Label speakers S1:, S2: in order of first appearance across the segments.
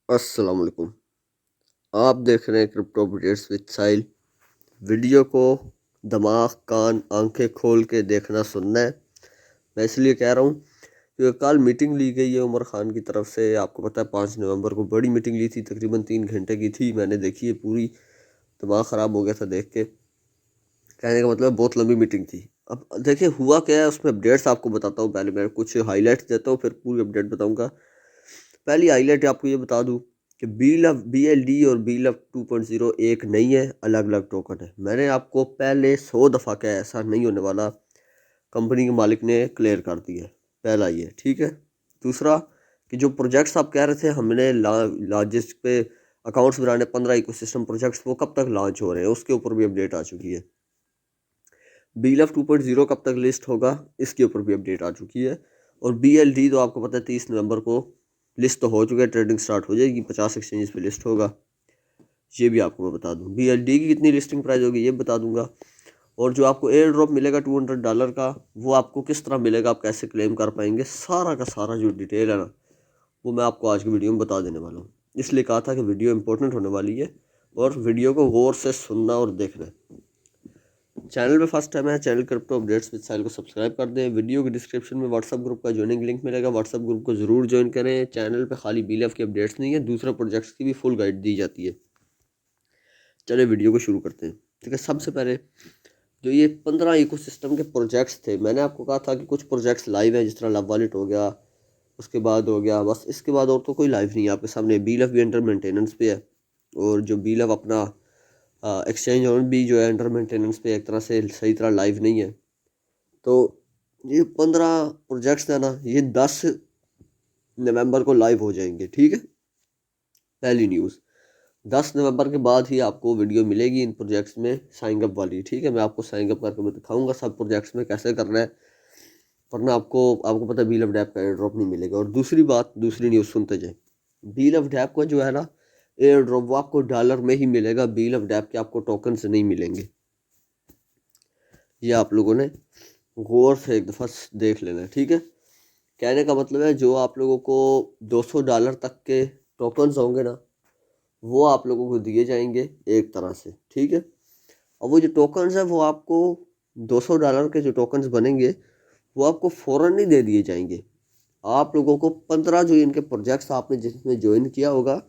S1: अस्सलाम वालेकुम। आप देख रहे हैं crypto updates with Sahil. Video को दिमाग कान आंखें खोल के देखना सुनना है। मैं इसलिए कह रहा हूँ क्योंकि कल मीटिंग ली गई है उमर खान की तरफ से। आपको पता है 5 नवंबर को बड़ी मीटिंग ली थी, तकरीबन 3 घंटे की थी। मैंने देखी है पूरी, दिमाग ख़राब हो गया था देख के। कहने का मतलब बहुत लंबी मीटिंग थी। अब देखिए हुआ क्या है, उसमें अपडेट्स आपको बताता हूँ। पहले मैं कुछ हाईलाइट्स देता हूँ, फिर पूरी अपडेट बताऊँगा। पहली हाईलाइट आपको ये बता दूं कि BLD और BLF 2.0 एक नहीं है, अलग अलग टोकन है। मैंने आपको पहले 100 दफ़ा कहा ऐसा नहीं होने वाला, कंपनी के मालिक ने क्लियर कर दिया। पहला ये ठीक है। दूसरा कि जो प्रोजेक्ट्स आप कह रहे थे हमने जिस पे अकाउंट्स बनाने 15 इकोसिस्टम प्रोजेक्ट्स, वो कब तक लॉन्च हो रहे हैं उसके ऊपर भी अपडेट आ चुकी है। BLF 2.0 कब तक लिस्ट होगा इसके ऊपर भी अपडेट आ चुकी है। और BLD तो आपको पता है 30 नवंबर को लिस्ट तो हो चुका है, ट्रेडिंग स्टार्ट हो जाएगी, 50 एक्सचेंज पे लिस्ट होगा। ये भी आपको मैं बता दूं। BLD की कितनी लिस्टिंग प्राइस होगी ये बता दूंगा। और जो आपको एयर ड्रॉप मिलेगा $200 का, वो आपको किस तरह मिलेगा, आप कैसे क्लेम कर पाएंगे, सारा का सारा जो डिटेल है ना, वो मैं आपको आज की वीडियो में बता देने वाला हूँ। इसलिए कहा था कि वीडियो इंपॉर्टेंट होने वाली है और वीडियो को गौर से सुनना और देखना है। चैनल पे फर्स्ट टाइम है, चैनल क्रिप्टो अपडेट्स विद साहिल को सब्सक्राइब कर दें। वीडियो के डिस्क्रिप्शन में व्हाट्सअप ग्रुप का ज्वाइनिंग लिंक मिलेगा, व्हाट्सअप ग्रुप को ज़रूर ज्वाइन करें। चैनल पे खाली BLF की अपडेट्स नहीं है, दूसरे प्रोजेक्ट्स की भी फुल गाइड दी जाती है। चलिए वीडियो को शुरू करते हैं। ठीक है, सबसे पहले जो ये 15 इकोसिस्टम के प्रोजेक्ट्स थे, मैंने आपको कहा था कि कुछ प्रोजेक्ट्स लाइव हैं, जिस तरह लव वॉलेट हो गया, उसके बाद हो गया, बस इसके बाद और तो कोई लाइव नहीं है आपके सामने। BLF भी अंडर मेंटेनेंस पे है, और जो BLF अपना एक्सचेंज ऑन भी जो है अंडर मेंटेनेंस पे, एक तरह से सही तरह लाइव नहीं है। तो ये 15 प्रोजेक्ट्स है ना, ये 10 नवंबर को लाइव हो जाएंगे। ठीक है, पहली न्यूज़। 10 नवंबर के बाद ही आपको वीडियो मिलेगी इन प्रोजेक्ट्स में साइन अप वाली। ठीक है, मैं आपको साइन अप करके मैं दिखाऊंगा सब प्रोजेक्ट्स में कैसे करना है, वरना आपको पता है BLF डैप का एयर ड्रॉप नहीं मिलेगा। और दूसरी बात, दूसरी न्यूज़ सुनते जाए। BLF डैप का जो है ना एयर ड्रॉप, वो आपको डॉलर में ही मिलेगा, BLF डैप के आपको टोकन से नहीं मिलेंगे। ये आप लोगों ने गौर से एक दफ़ा देख लेना है। ठीक है, कहने का मतलब है जो आप लोगों को $200 तक के टोकन्स होंगे ना, वो आप लोगों को दिए जाएंगे एक तरह से। ठीक है, और वो जो टोकन्स है वो आपको $200 के जो टोकन्स बनेंगे वो आपको फ़ौरन नहीं दे दिए जाएंगे। आप लोगों को 15 जो इनके प्रोजेक्ट्स आपने जिसमें ज्वाइन किया होगा,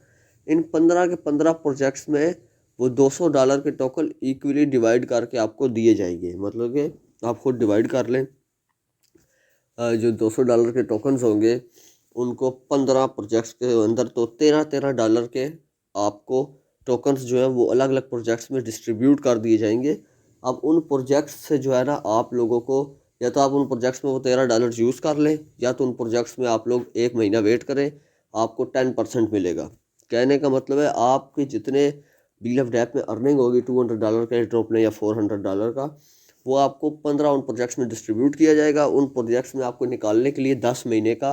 S1: इन 15 के 15 प्रोजेक्ट्स में वो $200 के टोकन इक्वली डिवाइड करके आपको दिए जाएंगे। मतलब कि आप खुद डिवाइड कर लें, जो $200 के टोकन्स होंगे उनको 15 प्रोजेक्ट्स के अंदर, तो $13 के आपको टोकन्स जो है वो अलग अलग प्रोजेक्ट्स में डिस्ट्रीब्यूट कर दिए जाएंगे। अब उन प्रोजेक्ट्स से जो है ना आप लोगों को, या तो आप उन प्रोजेक्ट्स में वो $13 यूज़ कर लें, या तो उन प्रोजेक्ट्स में आप लोग 1 महीना वेट करें, आपको 10% मिलेगा। कहने का मतलब है आपके जितने BLF डैप में अर्निंग होगी $200 का ड्रॉप में या $400 का, वो आपको 15 उन प्रोजेक्ट्स में डिस्ट्रीब्यूट किया जाएगा। उन प्रोजेक्ट्स में आपको निकालने के लिए 10 महीने का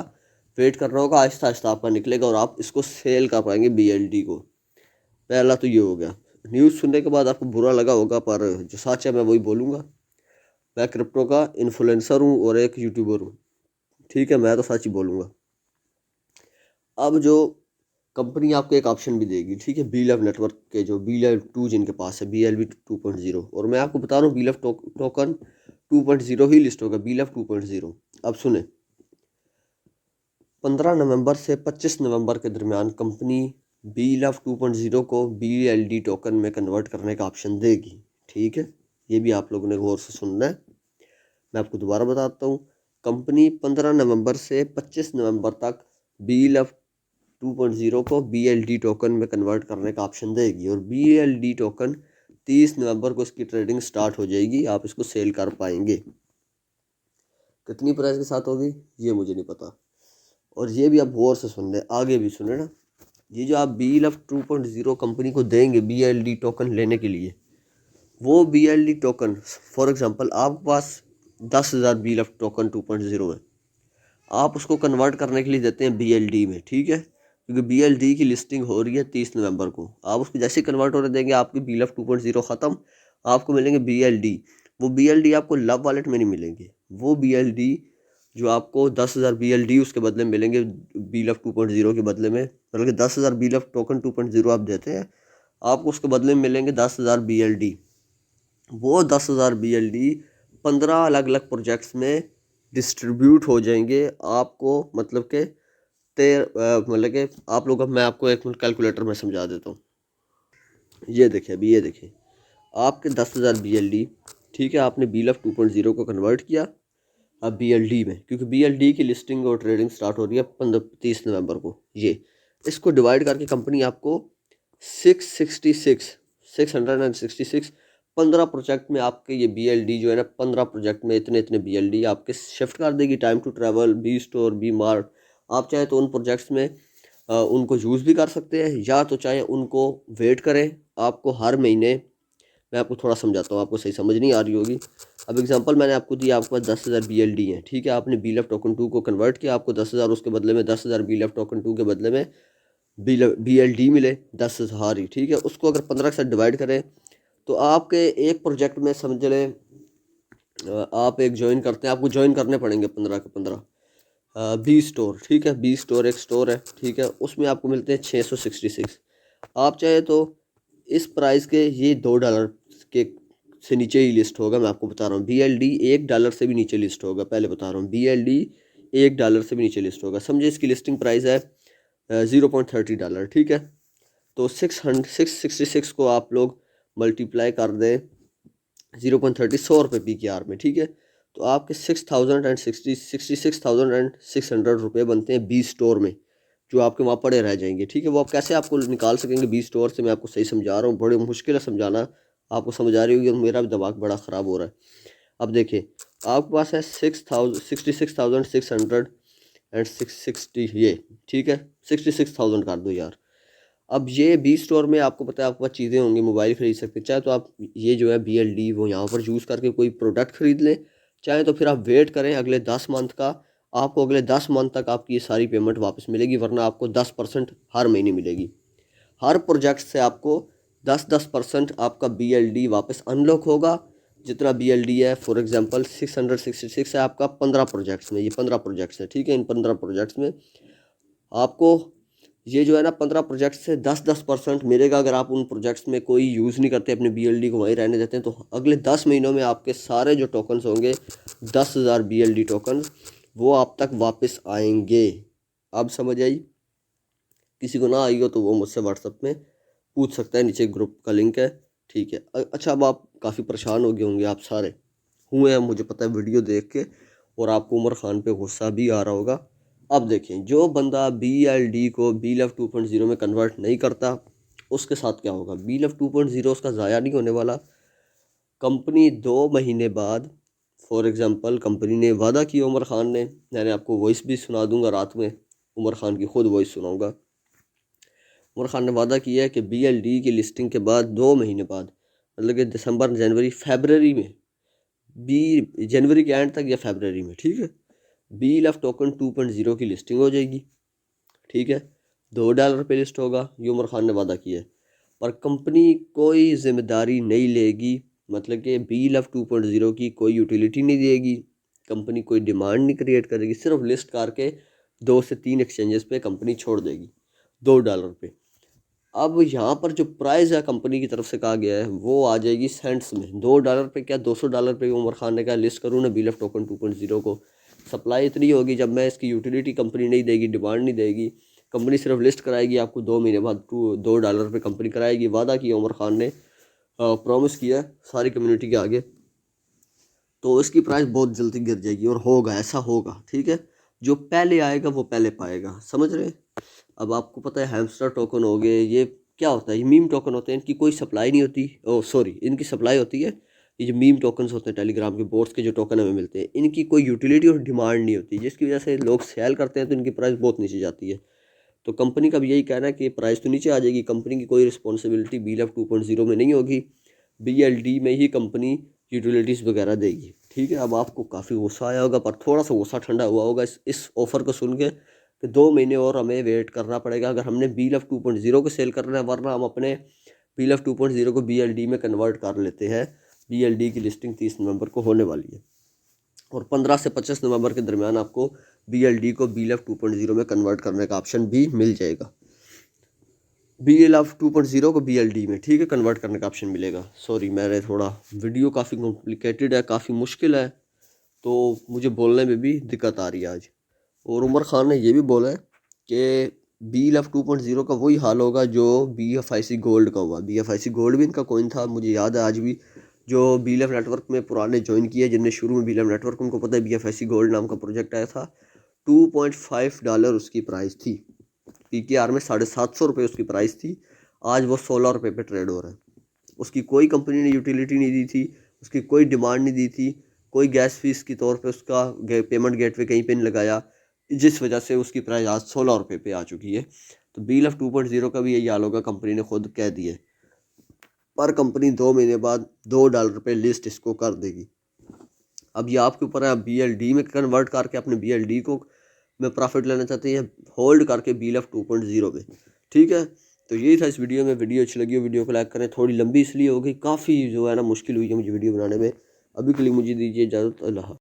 S1: वेट करना होगा, आहिस्ता आहिस्ता आपका निकलेगा और आप इसको सेल कर पाएंगे BLD को। पहला तो ये हो गया। न्यूज़ सुनने के बाद आपको बुरा लगा होगा, पर जो सच है मैं वही बोलूँगा। मैं क्रिप्टो का इन्फ्लुएंसर हूँ और एक यूट्यूबर हूँ। ठीक है, मैं तो सच ही बोलूँगा। अब जो कंपनी आपको एक ऑप्शन भी देगी, ठीक है, BLF नेटवर्क के जो BLF2 जिनके पास है, BLV 2.0, और मैं आपको बता रहा हूँ BLF टोकन 2.0 ही लिस्ट होगा, BLF 2.0। अब सुने, 15 नवंबर से 25 नवंबर के दरमियान कंपनी BLF 2.0 को BLD टोकन में कन्वर्ट करने का ऑप्शन देगी। ठीक है, ये भी आप लोगों ने गौर से सुनना है। मैं आपको दोबारा बताता हूँ, कंपनी 15 नवंबर से 25 नवंबर तक BLF 2.0 को BLD टोकन में कन्वर्ट करने का ऑप्शन देगी, और BLD टोकन 30 नवंबर को इसकी ट्रेडिंग स्टार्ट हो जाएगी, आप इसको सेल कर पाएंगे। कितनी प्राइस के साथ होगी ये मुझे नहीं पता। और ये भी आप गौर से सुन लें, आगे भी सुने ना। ये जो आप BLF 2.0 कंपनी को देंगे BLD टोकन लेने के लिए, वो BLD टोकन, फॉर एग्जांपल आपके पास 10,000 BLF टोकन 2.0 है, आप उसको कन्वर्ट करने के लिए देते हैं BLD में। ठीक है, क्योंकि BLD की लिस्टिंग हो रही है 30 नवंबर को। आप उसको जैसे कन्वर्ट होने देंगे, आपकी BLF 2.0 ख़त्म, आपको मिलेंगे BLD। वो BLD आपको लव वॉलेट में नहीं मिलेंगे, वो BLD जो आपको 10,000 BLD उसके बदले में मिलेंगे BLF 2.0 के बदले में, मतलब कि 10,000 BLF टोकन 2.0 आप देते हैं, आपको उसके बदले में मिलेंगे 10,000 BLD। वो 10,000 BLD 15 अलग अलग प्रोजेक्ट्स में डिस्ट्रीब्यूट हो जाएंगे आपको, मतलब कि मतलब कि आप लोग, मैं आपको एक मिनट कैलकुलेटर में समझा देता हूँ। ये देखिए, अभी ये देखिए, आपके 10,000 BLD, ठीक है, आपने BLF 2.0 को कन्वर्ट किया अब BLD में, क्योंकि BLD की लिस्टिंग और ट्रेडिंग स्टार्ट हो रही है 30 नवंबर को। ये इसको डिवाइड करके कंपनी आपको 666 15 प्रोजेक्ट में आपके ये BLD जो है ना, 15 प्रोजेक्ट में इतने इतने BLD आपके शिफ्ट कर देगी। Time to travel, B store, B mart, आप चाहे तो उन प्रोजेक्ट्स में उनको यूज़ भी कर सकते हैं, या तो चाहे उनको वेट करें। आपको हर महीने, मैं आपको थोड़ा समझाता हूँ, आपको सही समझ नहीं आ रही होगी। अब एग्जांपल मैंने आपको दी, आपके पास 10,000 BLD हैं, ठीक है, आपने BLF टोकन 2 को कन्वर्ट किया, आपको 10,000 उसके बदले में 10,000 BLF टोकन 2 के बदले में BLD मिले 10,000 ही, ठीक है। उसको अगर 15 के साथ डिवाइड करें तो आपके एक प्रोजेक्ट में समझ लें, आप एक ज्वाइन करते हैं, आपको ज्वाइन करने पड़ेंगे 15 के 15 बी स्टोर, ठीक है। बी स्टोर एक स्टोर है, ठीक है, उसमें आपको मिलते हैं 666। आप चाहे तो इस प्राइस के ये $2 के से नीचे ही लिस्ट होगा। मैं आपको बता रहा हूँ, BLD $1 से भी नीचे लिस्ट होगा, पहले बता रहा हूँ, BLD $1 से भी नीचे लिस्ट होगा। समझे, इसकी लिस्टिंग प्राइस है $0.30, ठीक है। तो 666 को आप लोग मल्टीप्लाई कर दें 0.30, 100 रुपये PKR में, ठीक है। तो आपके 66,600 रुपये बनते हैं बी स्टोर में, जो आपके वहाँ पड़े रह जाएंगे, ठीक है। वो आप कैसे आपको निकाल सकेंगे बी स्टोर से, मैं आपको सही समझा रहा हूँ, बड़ी मुश्किल है समझाना, आपको समझ आ रही होगी, मेरा भी दिमाग बड़ा ख़राब हो रहा है। अब देखिए, आपके पास है 66,660 ये, ठीक है, 66,000 कर दो यार। अब ये बी स्टोर में आपको पता है आपके पास चीज़ें होंगी, मोबाइल ख़रीद सकते हैं, चाहे तो आप ये जो है BLD वो यहाँ पर यूज़ करके कोई प्रोडक्ट ख़रीद लें, चाहे तो फिर आप वेट करें अगले 10 मंथ का, आपको अगले 10 मंथ तक आपकी ये सारी पेमेंट वापस मिलेगी, वरना आपको 10% हर महीने मिलेगी। हर प्रोजेक्ट से आपको 10% आपका BLD वापस अनलॉक होगा। जितना BLD है, फॉर एग्जांपल 666 है आपका 15 प्रोजेक्ट्स में, ये 15 प्रोजेक्ट्स है, ठीक है। इन 15 प्रोजेक्ट्स में आपको ये जो है ना 15 प्रोजेक्ट से 10% मिलेगा। अगर आप उन प्रोजेक्ट्स में कोई यूज़ नहीं करते, अपने BLD को वहीं रहने देते हैं, तो अगले 10 महीनों में आपके सारे जो टोकन्स होंगे 10,000 BLD टोकन्स, वो आप तक वापस आएंगे। अब समझ आई? किसी को ना आई हो तो वो मुझसे व्हाट्सएप में पूछ सकता है, नीचे ग्रुप का लिंक है, ठीक है। अच्छा, अब आप काफ़ी परेशान हो गए होंगे, आप सारे हुए हैं, मुझे पता है, वीडियो देख के, और आपको उमर खान पे गुस्सा भी आ रहा होगा। अब देखें, जो बंदा BLD को BLF 2.0 में कन्वर्ट नहीं करता, उसके साथ क्या होगा। BLF 2.0 उसका ज़ाया नहीं होने वाला। कंपनी 2 महीने बाद, फॉर एग्ज़ाम्पल, कंपनी ने वादा किया, उमर खान ने, मैंने आपको वॉइस भी सुना दूंगा रात में, उमर खान की खुद वॉइस सुनाऊंगा। उमर खान ने वादा किया है कि BLD की लिस्टिंग के बाद 2 महीने बाद, मतलब कि दिसंबर, जनवरी, फरवरी में, जनवरी के एंड तक या फरवरी में, ठीक है, BLF टोकन 2.0 की लिस्टिंग हो जाएगी, ठीक है। $2 पे लिस्ट होगा, ये उमर खान ने वादा किया है। पर कंपनी कोई जिम्मेदारी नहीं लेगी, मतलब कि BLF 2.0 की कोई यूटिलिटी नहीं देगी, कंपनी कोई डिमांड नहीं क्रिएट करेगी, सिर्फ लिस्ट करके 2 से 3 एक्सचेंजेस पे कंपनी छोड़ देगी $2 पे। अब यहाँ पर जो प्राइस है कंपनी की तरफ से कहा गया है, वो आ जाएगी सेंट्स में। $2 पे क्या, $200 पे उमर खान ने कहा लिस्ट करूँ ना BLF टोकन 2.0 को। सप्लाई इतनी होगी, जब मैं इसकी यूटिलिटी कंपनी नहीं देगी, डिमांड नहीं देगी, कंपनी सिर्फ लिस्ट कराएगी, आपको 2 महीने बाद $2 पे कंपनी कराएगी। वादा किया उमर खान ने, प्रॉमिस किया सारी कम्युनिटी के आगे, तो इसकी प्राइस बहुत जल्दी गिर जाएगी, और होगा, ऐसा होगा, ठीक है। जो पहले आएगा वो पहले पाएगा, समझ रहे हैं। अब आपको पता है हैमस्टर टोकन हो गए, ये क्या होता है, ये मीम टोकन होते हैं, इनकी कोई सप्लाई नहीं होती, ओ सॉरी, इनकी सप्लाई होती है। ये जो मीम टोकन्स होते हैं, टेलीग्राम के बोट्स के जो टोकन हमें मिलते हैं, इनकी कोई यूटिलिटी और डिमांड नहीं होती, जिसकी वजह से लोग सेल करते हैं तो इनकी प्राइस बहुत नीचे जाती है। तो कंपनी का भी यही कहना है कि प्राइस तो नीचे आ जाएगी, कंपनी की कोई रिस्पॉन्सिबिलिटी BLF 2.0 में नहीं होगी, BLD में ही कंपनी यूटिलिटीज़ वगैरह देगी, ठीक है। अब आपको काफ़ी गुस्सा आया होगा, पर थोड़ा सा गुस्सा ठंडा हुआ होगा इस ऑफ़र को सुन के, कि 2 महीने और हमें वेट करना पड़ेगा अगर हमने BLF 2.0 को सेल करना है, वरना हम अपने BLF 2.0 को BLD में कन्वर्ट कर लेते हैं। BLD की लिस्टिंग 30 नवंबर को होने वाली है। और 15 से 25 नवंबर के दरमियान आपको BLD को BLF 2.0 में कन्वर्ट करने का ऑप्शन भी मिल जाएगा। BLF 2.0 को BLD में, ठीक है, कन्वर्ट करने का ऑप्शन मिलेगा। सॉरी, मैंने थोड़ा वीडियो काफ़ी कॉम्प्लिकेटेड है, काफ़ी मुश्किल है, तो मुझे बोलने में भी दिक्कत आ रही है आज। और उमर खान ने ये भी बोला है कि BLF 2.0 का वही हाल होगा जो BFIC गोल्ड का हुआ। BFIC गोल्ड भी इनका कॉइन था, मुझे याद है आज भी, जो BLF नेटवर्क में पुराने ज्वाइन किए, जिनने शुरू में BLF नेटवर्क, उनको पता है BFIC गोल्ड नाम का प्रोजेक्ट आया था। $2.5 उसकी प्राइस थी, PKR में 750 रुपये उसकी प्राइस थी। आज वो 16 रुपये पे ट्रेड हो रहा है। उसकी कोई कंपनी ने यूटिलिटी नहीं दी थी, उसकी कोई डिमांड नहीं दी थी, कोई गैस फीस के तौर पे उसका पेमेंट गेटवे कहीं पे नहीं लगाया, जिस वजह से उसकी प्राइस आज 16 रुपये पे आ चुकी है। तो BLF 2.0 का भी यही हाल होगा, कंपनी ने खुद कह दिया, पर कंपनी 2 महीने बाद $2 पे लिस्ट इसको कर देगी। अब ये आपके ऊपर है, आप BLD में कन्वर्ट करके अपने BLD को में प्रॉफिट लेना चाहते हैं, होल्ड करके BLF 2.0 में, ठीक है। तो यही था इस वीडियो में। वीडियो अच्छी लगी हो वीडियो को लाइक करें। थोड़ी लंबी इसलिए होगी, काफ़ी जो है ना मुश्किल हुई है मुझे वीडियो बनाने में। अभी के लिए मुझे दीजिए इजाज़त। अल्लाह।